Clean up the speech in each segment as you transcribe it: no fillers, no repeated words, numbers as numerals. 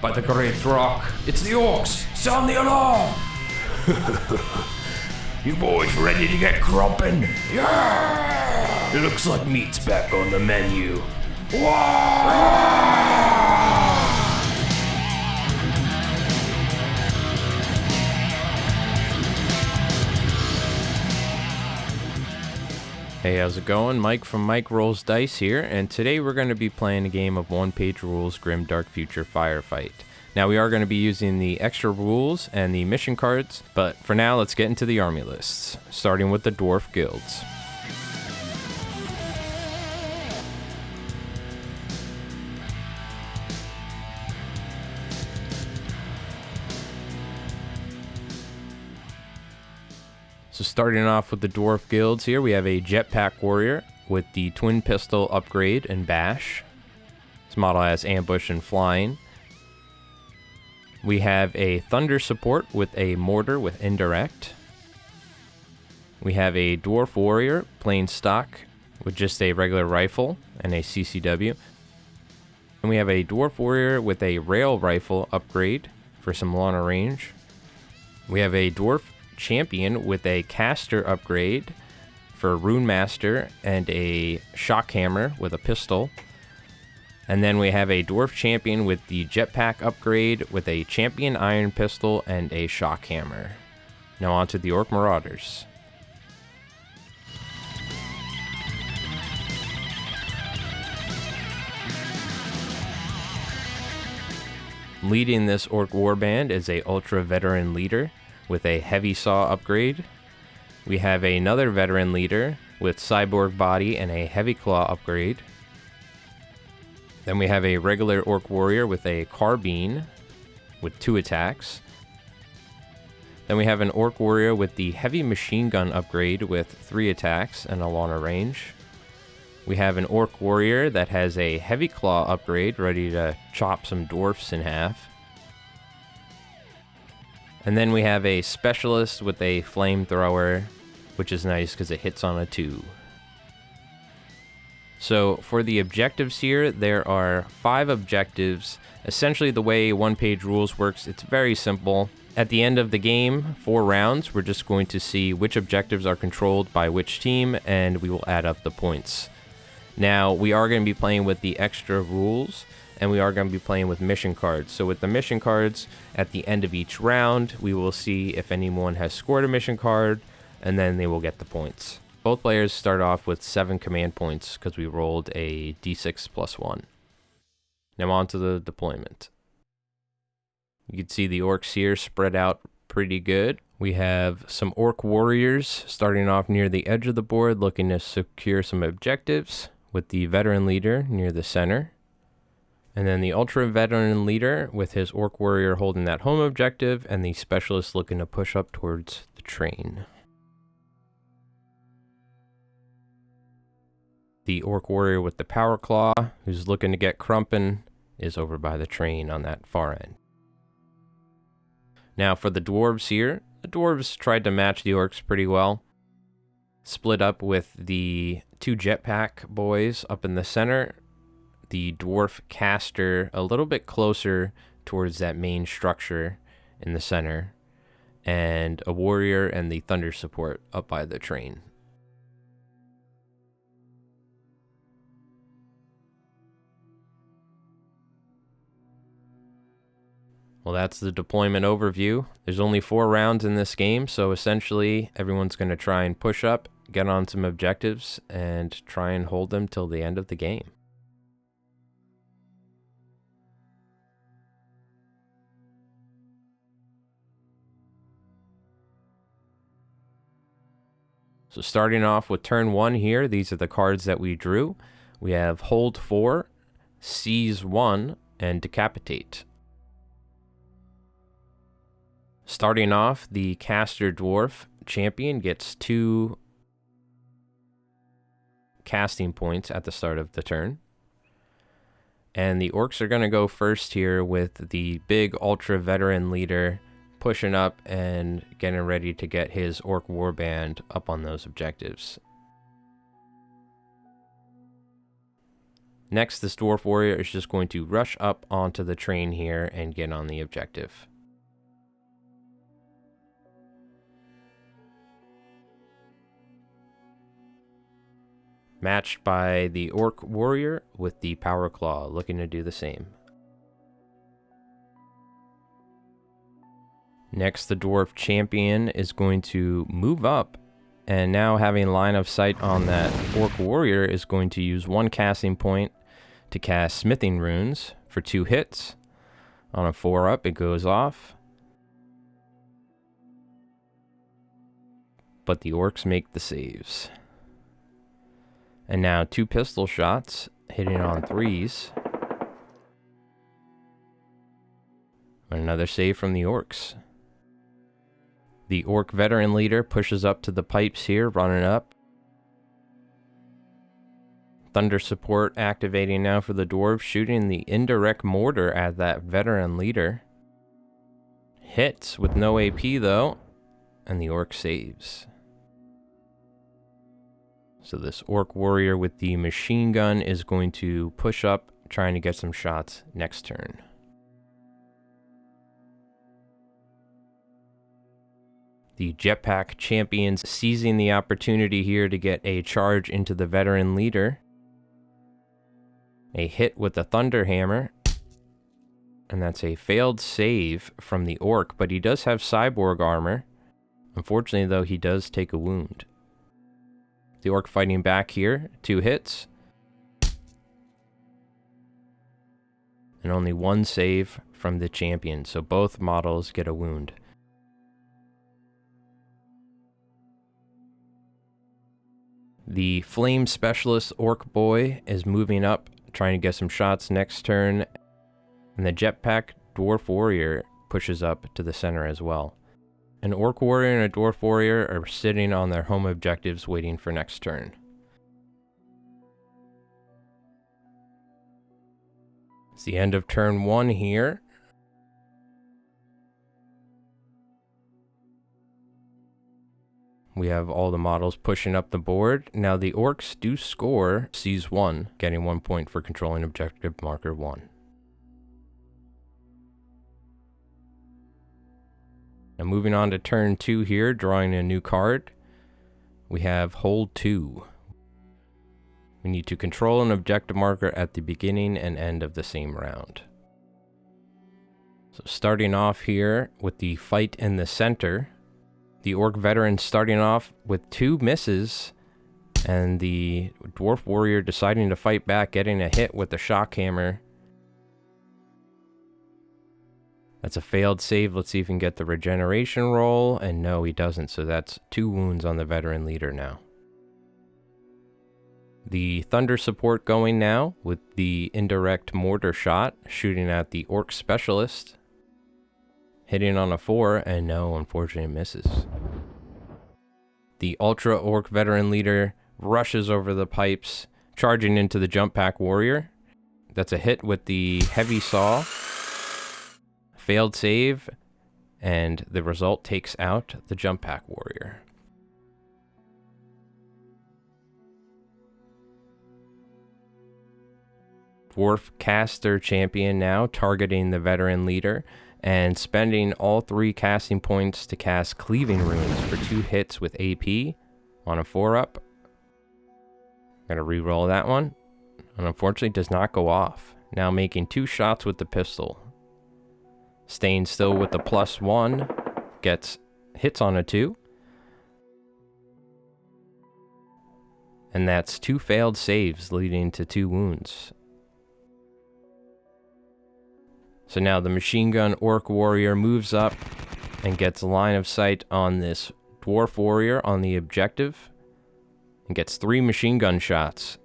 by the great rock. It's the orcs! Sound the alarm! You boys ready to get crumpin'? Yeah! It looks like meat's back on the menu. Hey, how's it going? Mike from Mike Rolls Dice here, and today we're going to be playing a game of OnePageRules Grimdark Future Firefight. Now we are going to be using the extra rules and the mission cards, but for now let's get into the army lists, starting with the Dwarf guilds. So starting off with the Dwarf guilds here, we have a Jetpack Warrior with the Twin Pistol upgrade and Bash. This model has Ambush and Flying. We have a Thunder support with a Mortar with Indirect. We have a Dwarf Warrior plain stock with just a regular rifle and a CCW. And we have a Dwarf Warrior with a Rail Rifle upgrade for some longer range. We have a Dwarf Champion with a Caster upgrade for Rune Master and a Shock Hammer with a pistol. And then we have a Dwarf Champion with the Jetpack upgrade with a Champion Iron Pistol and a Shock Hammer. Now on to the Orc Marauders. Leading this Orc Warband is a Ultra Veteran Leader with a Heavy Saw upgrade. We have another Veteran Leader with Cyborg Body and a Heavy Claw upgrade. Then we have a regular Orc Warrior with a Carbine with 2 attacks. Then we have an Orc Warrior with the Heavy Machine Gun upgrade with 3 attacks and a longer range. We have an Orc Warrior that has a Heavy Claw upgrade ready to chop some dwarfs in half. And then we have a Specialist with a Flamethrower, which is nice because it hits on a 2. So for the objectives here, there are 5 objectives. Essentially the way OnePageRules works, it's very simple. At the end of the game, 4 rounds, we're just going to see which objectives are controlled by which team, and we will add up the points. Now, we are going to be playing with the extra rules, and we are going to be playing with mission cards. So with the mission cards, at the end of each round, we will see if anyone has scored a mission card, and then they will get the points. Both players start off with 7 command points because we rolled a d6 plus 1. Now on to the deployment. You can see the orcs here spread out pretty good. We have some Orc Warriors starting off near the edge of the board looking to secure some objectives with the Veteran Leader near the center. And then the Ultra Veteran Leader with his Orc Warrior holding that home objective and the Specialist looking to push up towards the train. The Orc Warrior with the Power Claw, who's looking to get crumpin', is over by the train on that far end. Now for the Dwarves here, the Dwarves tried to match the Orcs pretty well. Split up with the 2 Jetpack boys up in the center, the Dwarf Caster a little bit closer towards that main structure in the center, and a Warrior and the Thunder support up by the train. Well, that's the deployment overview. There's only 4 rounds in this game, so essentially everyone's going to try and push up, get on some objectives, and try and hold them till the end of the game. So starting off with turn 1 here, these are the cards that we drew. We have Hold 4, Seize 1, and Decapitate. Starting off, the Caster Dwarf champion gets 2 casting points at the start of the turn. And the Orcs are going to go first here with the big Ultra Veteran Leader pushing up and getting ready to get his Orc Warband up on those objectives. Next, this Dwarf Warrior is just going to rush up onto the train here and get on the objective. Matched by the Orc Warrior with the Power Claw, looking to do the same. Next, the Dwarf Champion is going to move up, and now having line of sight on that Orc Warrior is going to use 1 casting point to cast Smithing Runes for 2 hits. On a 4-up, it goes off. But the Orcs make the saves. And now 2 pistol shots, hitting on 3s. Another save from the Orcs. The Orc Veteran Leader pushes up to the pipes here, running up. Thunder Support activating now for the Dwarves, shooting the indirect mortar at that Veteran Leader. Hits with no AP though, and the Orc saves. So this Orc Warrior with the machine gun is going to push up, trying to get some shots next turn. The Jetpack Champions seizing the opportunity here to get a charge into the Veteran Leader. A hit with the Thunder Hammer. And that's a failed save from the Orc, but he does have Cyborg armor. Unfortunately, though, he does take a wound. The Orc fighting back here, 2 hits. And only 1 save from the Champion, so both models get a wound. The Flame Specialist Orc Boy is moving up, trying to get some shots next turn. And the Jetpack Dwarf Warrior pushes up to the center as well. An Orc Warrior and a Dwarf Warrior are sitting on their home objectives waiting for next turn. It's the end of turn 1 here. We have all the models pushing up the board. Now the Orcs do score Seize 1, getting 1 point for controlling objective marker 1. Now moving on to turn 2 here, drawing a new card. We have Hold 2. We need to control an objective marker at the beginning and end of the same round. So starting off here with the fight in the center. The Orc Veteran starting off with 2 misses, and the Dwarf Warrior deciding to fight back, getting a hit with the Shock Hammer. That's a failed save. Let's see if he can get the regeneration roll, and no, he doesn't, so that's 2 wounds on the Veteran Leader now. The Thunder Support going now with the indirect mortar shot, shooting at the Orc Specialist. Hitting on a 4, and no, unfortunately misses. The Ultra Orc Veteran Leader rushes over the pipes, charging into the Jump Pack Warrior. That's a hit with the Heavy Saw. Failed save, and the result takes out the Jump Pack Warrior. Dwarf Caster Champion now, targeting the Veteran Leader, and spending all 3 casting points to cast Cleaving Runes for 2 hits with AP on a 4-up. Gotta re-roll that one, and unfortunately does not go off. Now making 2 shots with the pistol. Staying still with the +1, gets hits on a 2. And that's 2 failed saves, leading to 2 wounds. So now the Machine Gun Orc Warrior moves up and gets line of sight on this Dwarf Warrior on the objective, and gets 3 machine gun shots.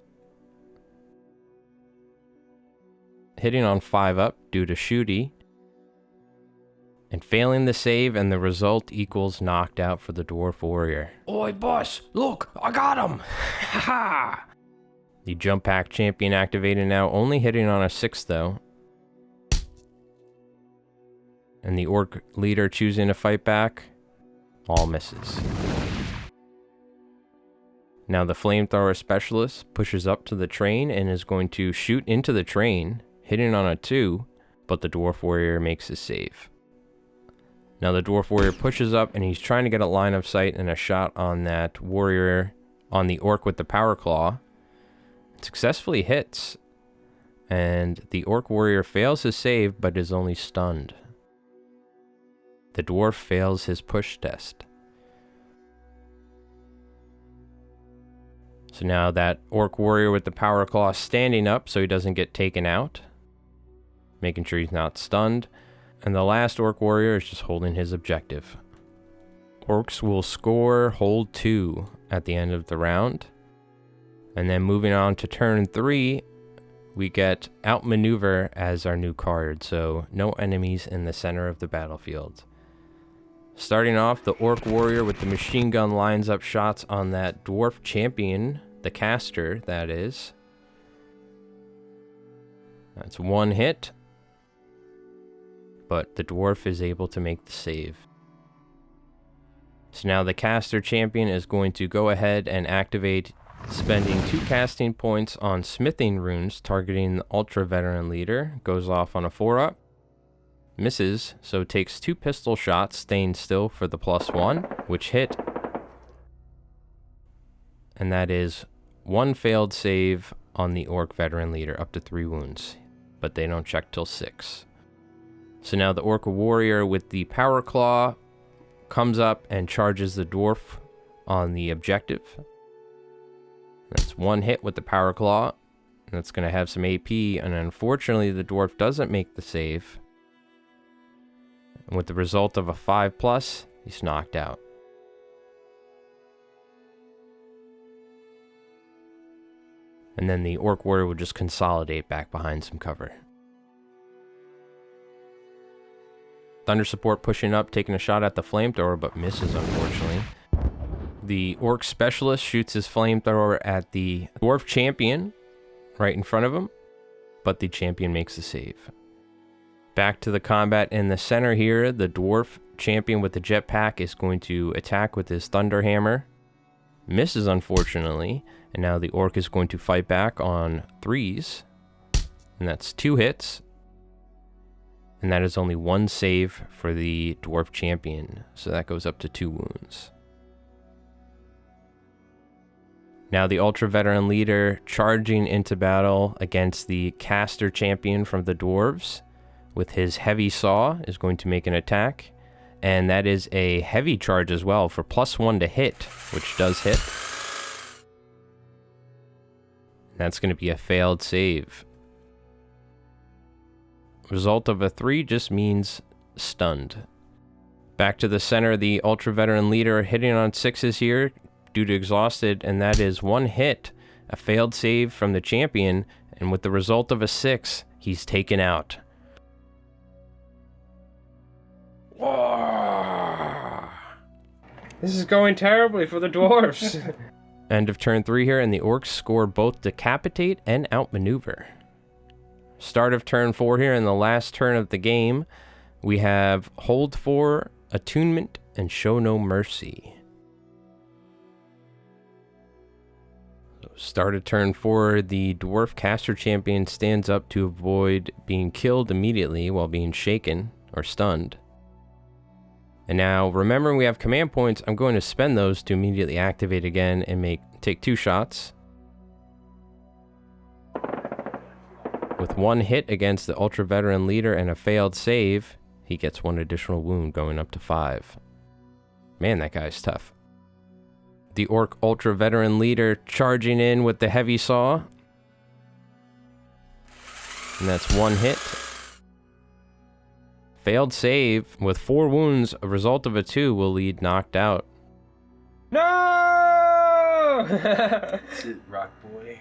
Hitting on 5-up due to Shooty, and failing the save, and the result equals knocked out for the Dwarf Warrior. Oi, boss, look, I got him! Ha ha! The Jump Pack Champion activated now, only hitting on a 6 though. And the Orc Leader choosing to fight back, all misses. Now the flamethrower specialist pushes up to the train and is going to shoot into the train, hitting on a 2, but the dwarf warrior makes his save. Now the dwarf warrior pushes up and he's trying to get a line of sight and a shot on that warrior on the orc with the power claw. It successfully hits, and the orc warrior fails his save but is only stunned. The dwarf fails his push test. So now that orc warrior with the power claw is standing up so he doesn't get taken out, making sure he's not stunned. And the last orc warrior is just holding his objective. Orcs will score hold 2 at the end of the round. And then moving on to turn 3, we get outmaneuver as our new card, so no enemies in the center of the battlefield. Starting off, the orc warrior with the machine gun lines up shots on that dwarf champion, the caster, that is. That's 1 hit, but the dwarf is able to make the save. So now the caster champion is going to go ahead and activate, spending 2 casting points on smithing runes targeting the ultra veteran leader. Goes off on a 4-up. Misses, so takes 2 pistol shots, staying still for the +1, which hit. And that is 1 failed save on the orc veteran leader, up to 3 wounds. But they don't check till 6. So now the orc warrior with the power claw comes up and charges the dwarf on the objective. That's 1 hit with the power claw. That's going to have some AP, and unfortunately the dwarf doesn't make the save. And with the result of a 5+, he's knocked out. And then the orc warrior will just consolidate back behind some cover. Thunder support pushing up, taking a shot at the flamethrower, but misses unfortunately. The orc specialist shoots his flamethrower at the dwarf champion right in front of him, but the champion makes the save. Back to the combat in the center here. The dwarf champion with the jetpack is going to attack with his thunder hammer. Misses unfortunately, and now the orc is going to fight back on 3s, and that's 2 hits. And that is only 1 save for the dwarf champion, so that goes up to 2 wounds. Now the ultra veteran leader charging into battle against the caster champion from the dwarves with his heavy saw is going to make an attack, and that is a heavy charge as well for +1 to hit, which does hit. That's going to be a failed save. Result of a 3 just means stunned. Back to the center, the ultra veteran leader hitting on 6s here due to exhausted, and that is 1 hit, a failed save from the champion, and with the result of a 6, he's taken out. This is going terribly for the dwarves. End of turn 3 here, and the orcs score both decapitate and outmaneuver. Start of turn 4 here, in the last turn of the game, we have hold 4, attunement, and show no mercy. So start of turn 4, the dwarf caster champion stands up to avoid being killed immediately while being shaken or stunned. And now, remembering we have command points, I'm going to spend those to immediately activate again and take 2 shots. With 1 hit against the ultra veteran leader and a failed save, he gets 1 additional wound, going up to 5. Man, that guy's tough. The orc ultra veteran leader charging in with the heavy saw. And that's 1 hit. Failed save with 4 wounds. A result of a 2 will lead knocked out. No! That's it, Rock Boy.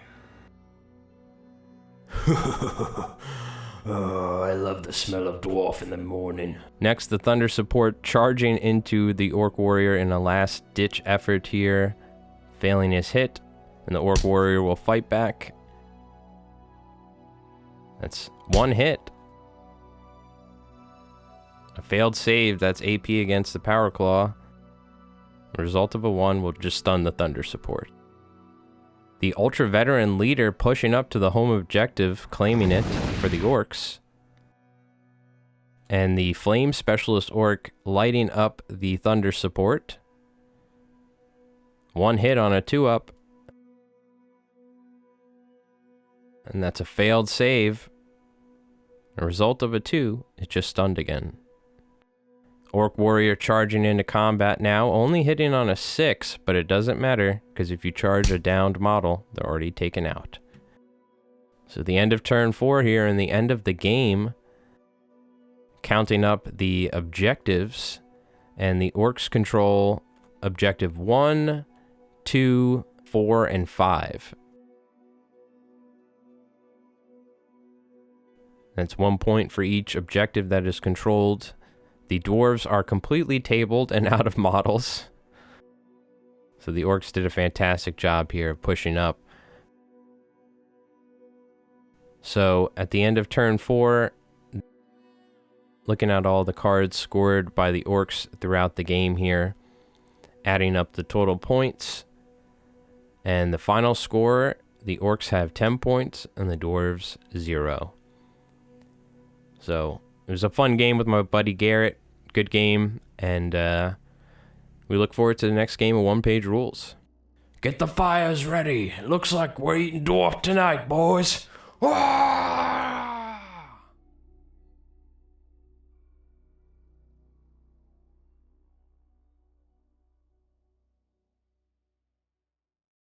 Oh, I love the smell of dwarf in the morning. Next, the thunder support charging into the orc warrior in a last-ditch effort here, failing his hit, and the orc warrior will fight back. That's 1 hit. A failed save, that's AP against the power claw. The result of a 1 will just stun the thunder support. The ultra veteran leader pushing up to the home objective, claiming it for the orcs. And the flame specialist orc lighting up the thunder support. One hit on a 2-up. And that's a failed save. A result of a 2, it just stunned again. Orc warrior charging into combat now, only hitting on a 6, but it doesn't matter, because if you charge a downed model, they're already taken out. So the end of turn 4 here, and the end of the game, counting up the objectives, and the orcs control objective 1, 2, 4, and 5. That's 1 point for each objective that is controlled. The dwarves are completely tabled and out of models. So the orcs did a fantastic job here of pushing up. So at the end of turn 4, looking at all the cards scored by the orcs throughout the game here, adding up the total points, and the final score, the orcs have 10 points and the dwarves 0. So it was a fun game with my buddy Garrett. Good game, and we look forward to the next game of OnePageRules. Get the fires ready. Looks like we're eating Dwarf tonight, boys. Ah!